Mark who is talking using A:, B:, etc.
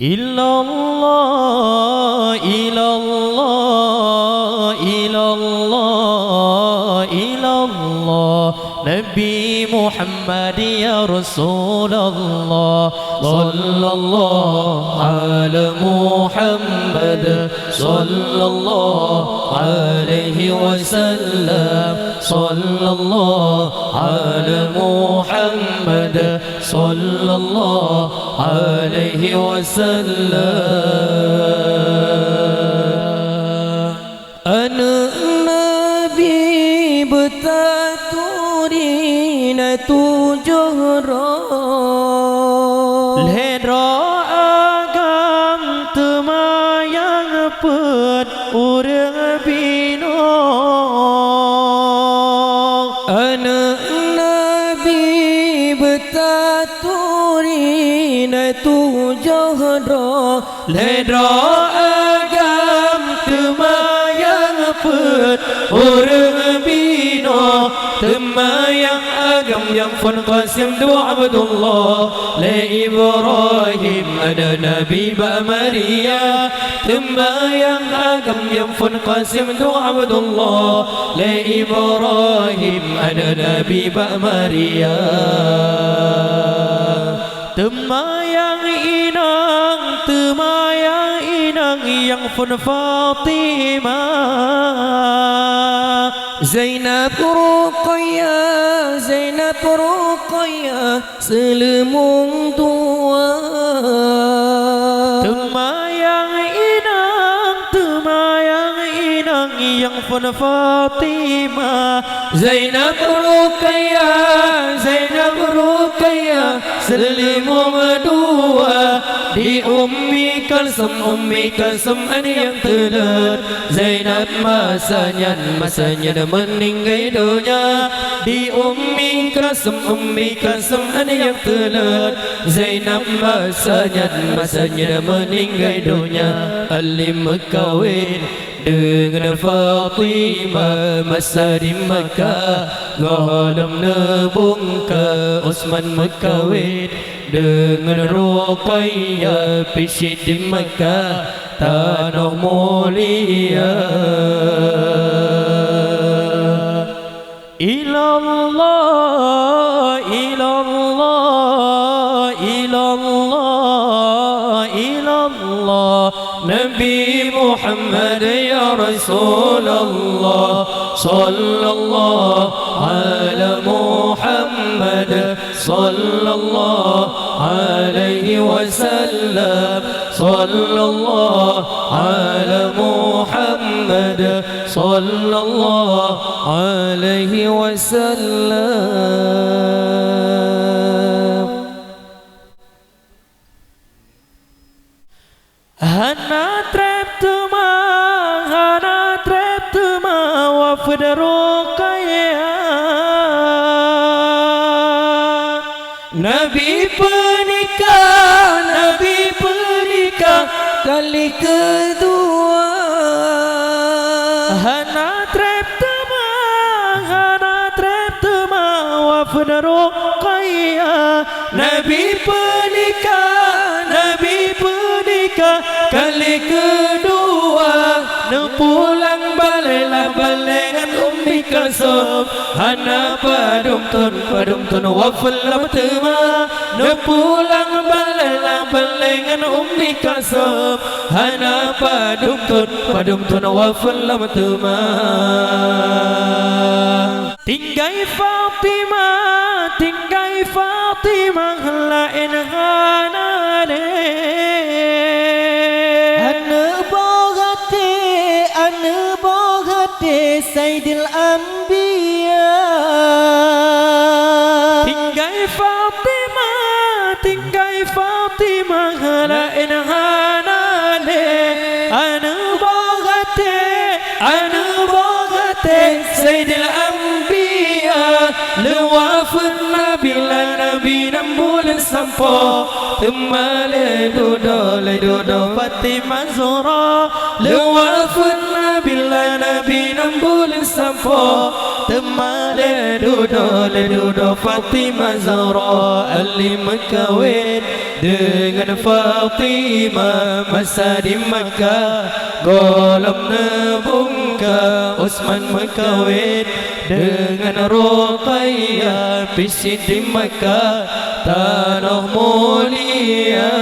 A: Illallah, illallah, illallah, illallah, Nabi Muhammad ya Rasulullah. Sallallahu ala Muhammad, sallallahu alaihi wasallam. Sallallahu ala Muhammad, sallallahu alaihi wasallam. Anak Nabi bertaturin tujuh roh, lera agam temayang pet urang bino. Anak Nabi bertaturin tujuh roh, lera agam temayang pet urang bino. Temayang agam yang fun qasim dua Abdullah le Ibrahim ada Nabi ba Maria. Temayang agam yang fun qasim dua Abdullah le Ibrahim ada Nabi ba Maria. Temayang inang yang fun Fatimah. Zainab Ruqayyah, Zainab Ruqayyah selemung tua. Temayang inang yang fun Fatimah. Zainab Ruqayyah, Zainab Ruqayyah selemung dua. Di Ummi Kalsum ada yang telat. Zainab masanya meninggal dunia. Di Ummi Kalsum ada yang telat. Zainab masanya meninggal dunia. Ali kawin dengan Fatimah masa di Makkah. Ghalam nebung ke Utsman kawin dengan Ruqayyah pisit di Makkah tanah mulia. Ilallah, ilallah, ilallah, ilallah, Nabi Muhammad ya Rasulullah. Sallallahu ala Muhammad, sallallahu alaihi wasallam. Sallallahu ala Muhammad, sallallahu alaihi wasallam. Hana trep tuma wafd Ruqayyah. Nabi pernikah kali kedua. Hana trep tuma wafd Ruqayyah. Nabi pernikah kali kedua. Nu pulang baliklah balengan Ummi Kalsum. Hana padum tun wafil pertama. Nu pulang baliklah balengan Ummi Kalsum. Hana padum tun wafil pertama. Tinggai Fatimah la inhana le. Anu bohate Sayyidil Anbiya. Tinggai Fatimah la inhana le. Anu bohate Sayyidil Anbiya. Lewafun Nabi nambul sampo. Temale dodo Fatimah Zahra. Lewafun Nabi nambul sampo. Ledudo Fatimah Zahra Ali Mekawin dengan Fatimah masa di Makkah Golom nebungka Utsman Mekawin dengan Ruqayyah Pisin di Makkah tanah mulia